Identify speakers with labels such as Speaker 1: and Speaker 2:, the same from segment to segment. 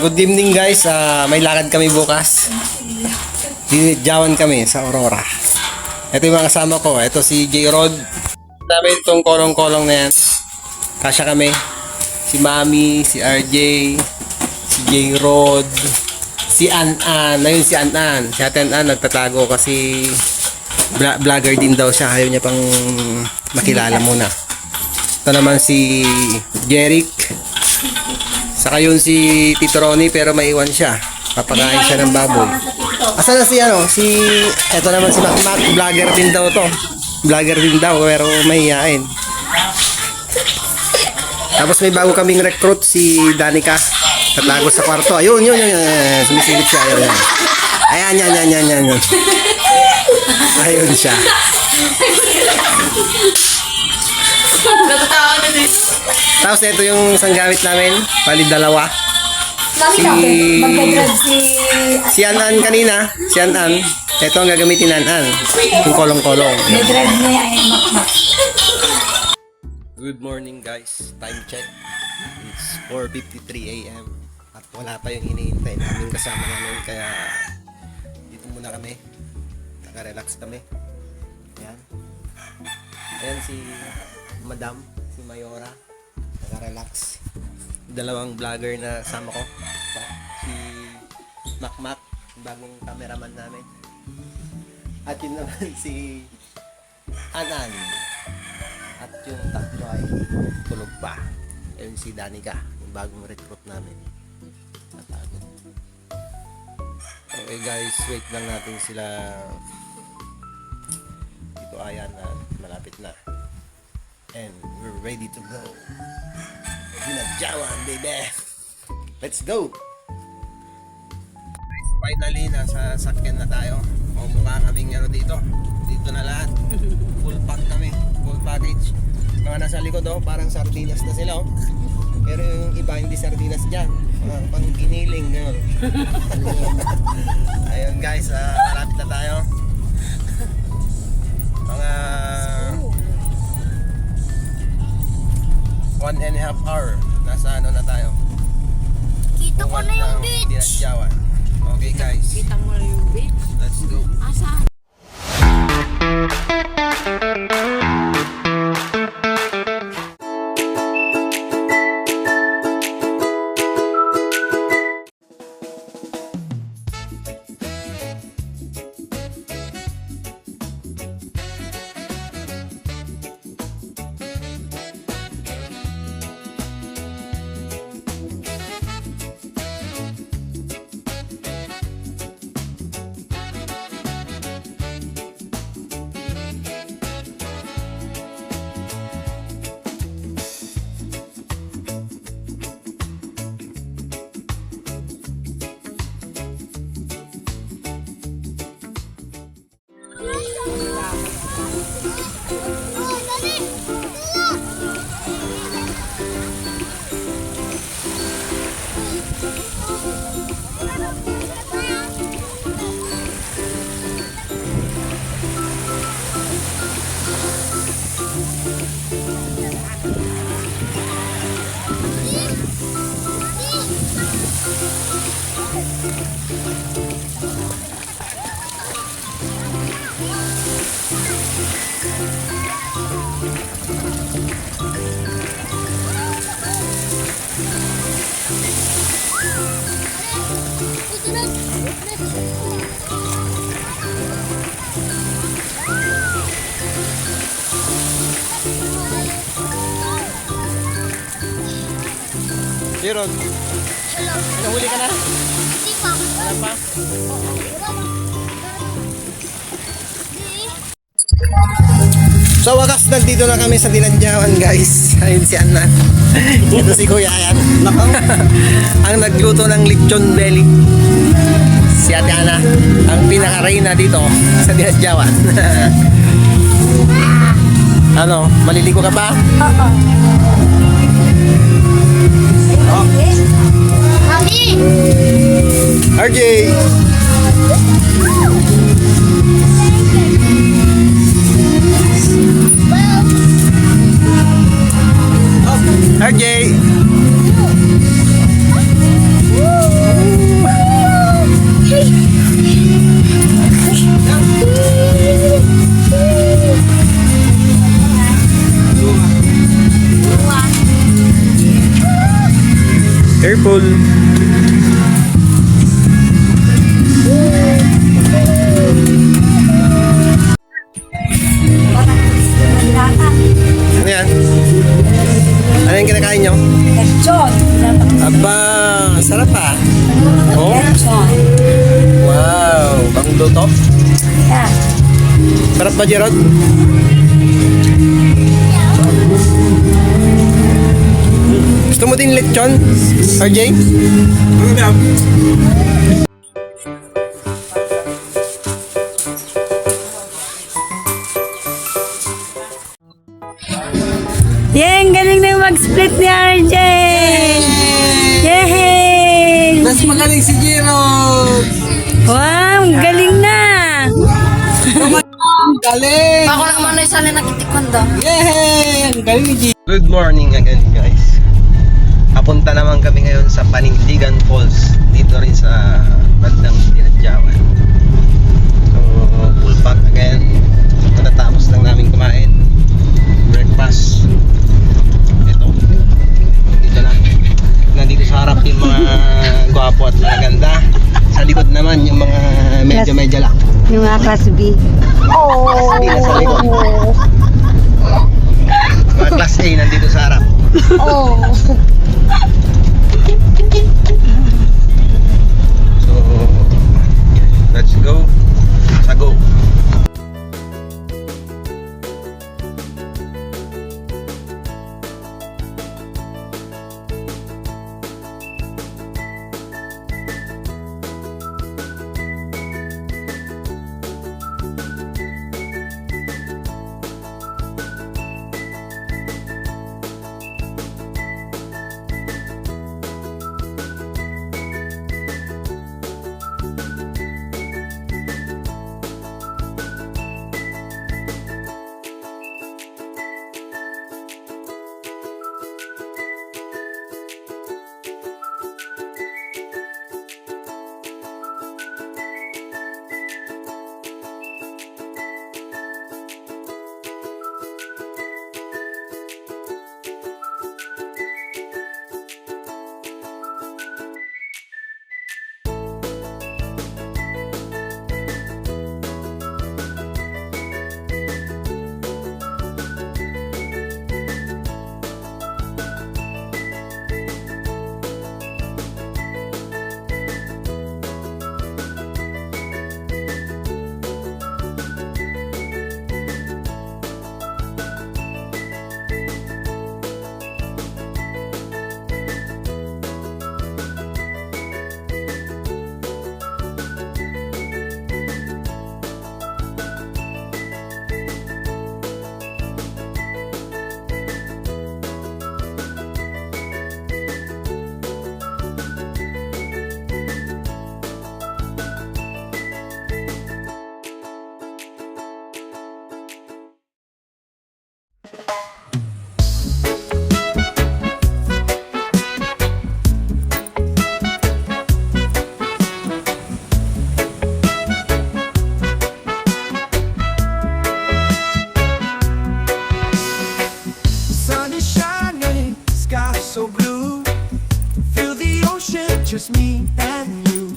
Speaker 1: Good evening guys. May lakad kami bukas. Dinidyawan kami sa Aurora. Ito yung mga kasama ko. Ito si J. Rod. Namin itong kolong-kolong na yan. Kasya kami. Si Mami, si RJ, si J. Rod, si An-An. Ayun si An-An. Si Ate An-An nagtatago kasi vlogger din daw siya. Ayaw niya pang makilala muna. Ito naman si Jeric. Saka yun si Tito Ronnie pero may iwan siya. Papakain siya ng baboy. Asan na si eto naman si Mac Mac. Vlogger din daw to. Vlogger din daw pero mahihain. Tapos may bago kaming recruit si Danica. Tatago sa kwarto. Ayun. Sumisilip siya. Ayan. Ayan. Ayun siya.
Speaker 2: Natatawa na din.
Speaker 1: Tapos ito yung isang gamit namin. Bali dalawa. Si An-An kanina. Si An-An. Ito ang gagamitin An-An. Yung kolong-kolong. Good morning guys. Time check. It's 4:53 AM. At wala pa yung hinihintay namin kasama namin. Kaya dito muna kami. Naka-relax kami. Ayan. Ayan si Madam. Si Mayora. Naka-relax. Dalawang vlogger na kasama ko. Si Mac Mac. Bagong cameraman namin. At yun naman si An-An. At yung tatlo ay tulog pa. Ayun si Danica, yung bagong recruit namin. Natago. Okay guys, wait lang natin sila. Dito ayan na malapit na. And we're ready to go. Dinadyawan, baby! Let's go! Finally, nasa sakyan na tayo. Mukha kaming dito. Dito na lahat. Full pack kami. Full package. Mga nasa likod parang sardinas na sila Pero yung iba hindi sardinas dyan. Pang giniling. Ayun guys, malapit na tayo. Mga 1.5 hour. Nasa na tayo.
Speaker 2: Kita ko na yung beach.
Speaker 1: Dinadyawan. Okay guys.
Speaker 2: Kita mo na yung beach.
Speaker 1: Let's go.
Speaker 2: Asan?
Speaker 1: Jeron, nahuli ka na?
Speaker 2: Hindi pa.
Speaker 1: Wala pa? Sa wakas, nandito na kami sa Dinadyawan guys. Ayun si An-An. Ito si Kuya yan. Ang nagluto ng lechon belly. Si Ate Ana, ang pinaka-reyna dito sa Dinadyawan. Ano, maliligo ka pa?
Speaker 2: Oo. Mami!
Speaker 1: RJ! RJ! Careful. Ano yan? Ano yung kinakain nyo?
Speaker 3: Lechon.
Speaker 1: Aba, sarap ah. Oh,
Speaker 3: Lechon.
Speaker 1: wow. Bagong luto.
Speaker 3: Yeah.
Speaker 1: Sarap ba, Gerald? Gusto mo din lechon, RJ?
Speaker 3: Yay! Galing na mag-split ni RJ! Yay!
Speaker 1: Mas magaling si Gerald!
Speaker 3: Wow! Galing na!
Speaker 1: Galing!
Speaker 2: Ako naman na isa na nakitikwanda.
Speaker 1: Yay! Ang galing ni G. Good morning again, guys. Papunta naman kami ngayon sa Panindigan Falls. Dito rin sa bandang Dinadjawan. So, full pack again. Matatapos lang namin kumain. Breakfast. Ito. Dito na. Nandito sa harap yung mga gwapo at mga ganda. Sa likod naman yung mga medyo lang.
Speaker 3: Yung mga class B.
Speaker 1: Hindi na sa likod. Mga class A nandito sa harap. So, let's go. Sa go.
Speaker 4: just me and you.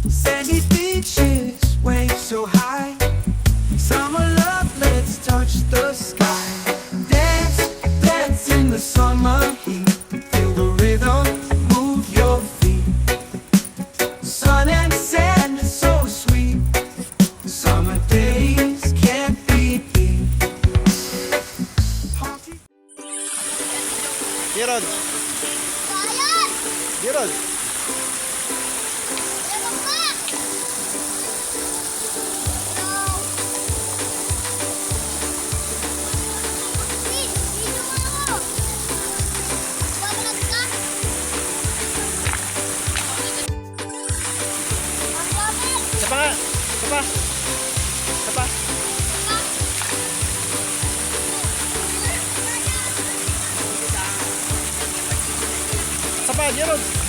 Speaker 4: Sandy beaches, waves so high. Summer love, let's touch the sky. Dance, dance in the summer heat. Feel the rhythm, move your feet. Sun and sand, so sweet. Summer days can't be beat. Party-
Speaker 1: Gerald!
Speaker 2: Ayan!
Speaker 1: Gerald!
Speaker 2: Meron pa! Please, dito mo ako! Walang ka! Ang gamit!
Speaker 1: Isa pa nga! Isa pa! Isa pa! Isa pa, Gerald!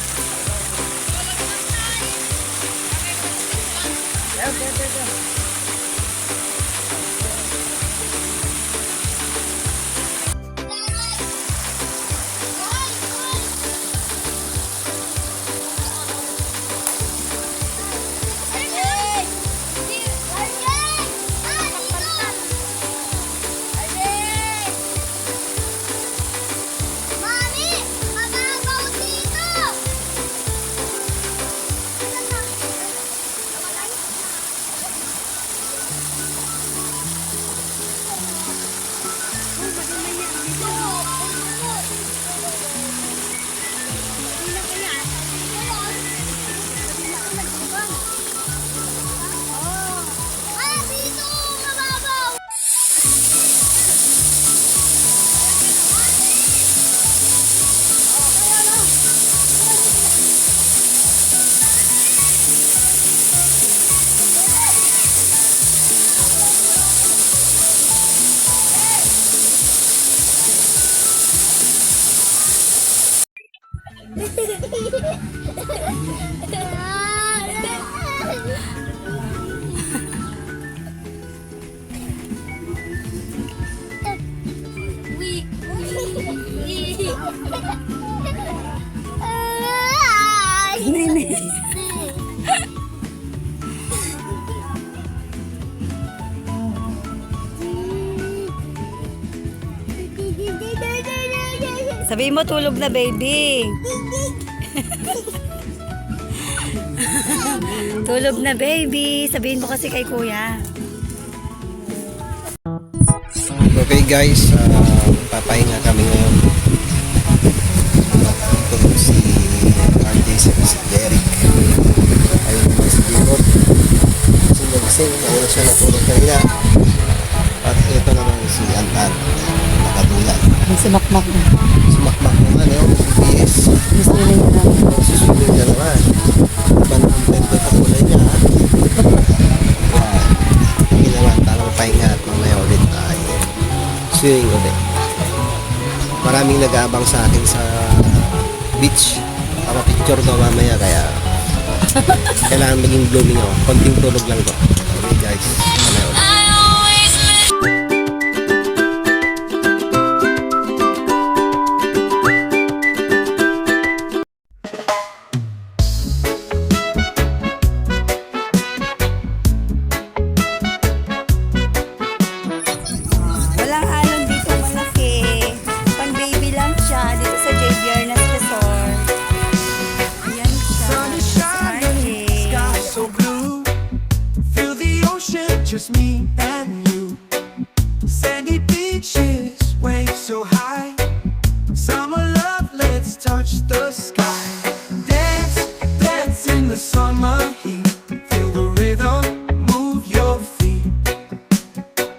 Speaker 2: Weak.
Speaker 3: Sabihin mo tulog na, baby. Tulog na, baby. Sabihin mo kasi kay kuya.
Speaker 1: Okay guys, papahinga kami ngayon. Tulog si RJ si Derek. Ayun naman si J-Rod. Gising, nauna siya natulog kanina. At ito naman si Antan. Nakatulad.
Speaker 3: Sumakmak na.
Speaker 1: Sumakmak naman eh, BS.
Speaker 3: Gusto na yun na.
Speaker 1: Susunod niya naman. Iba na ang bento sa kulay niya. Hindi naman, tamang pahinga at mamaya ulit tayo. Swimming ulit. Maraming nag-aabang sa akin sa beach. Para picture daw mamaya kaya kailangan maging blooming ako. Konting tulog lang to. Okay guys, mamaya ulit.
Speaker 3: Walang alon dito malaki. Pang baby lang siya dito sa J. Biernes Resort. Ayan siya.
Speaker 4: Sun is shining, sky so blue. Feel the ocean, just me and you. Sandy beaches, waves so high. Summer love, let's touch the sky. Dance, dance in the summer heat. Feel the rhythm, move your feet.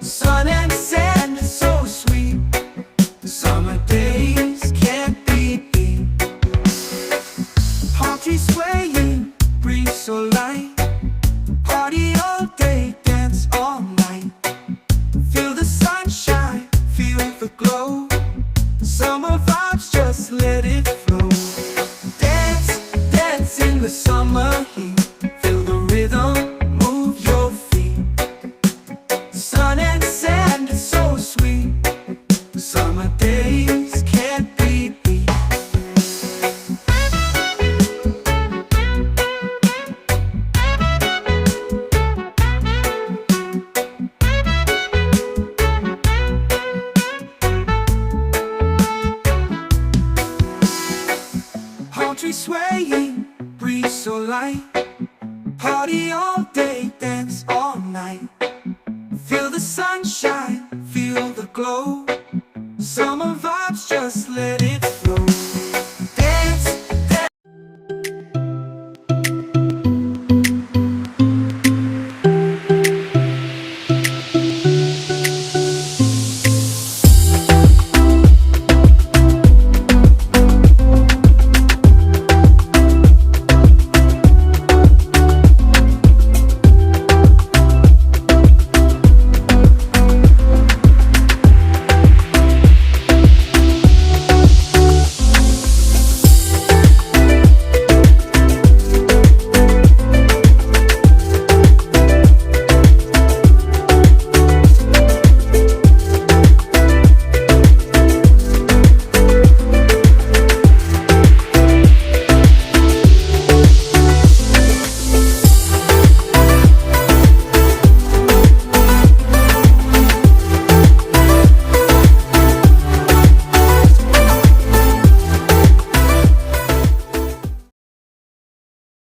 Speaker 4: Sun and sand is so sweet. The summer days can't be beat. Palm trees swaying, breeze so light. Party all day, dance all night. Feel the sunshine, feel the glow. Summer vibes, just let it flow. Dance, dance in the summer heat. Feel the rhythm, move your feet. Sun and sand is so sweet. Summer days can't be beat. Palm trees swaying, breeze so light. Party all day, dance all night. Feel the sunshine, feel the glow. Summer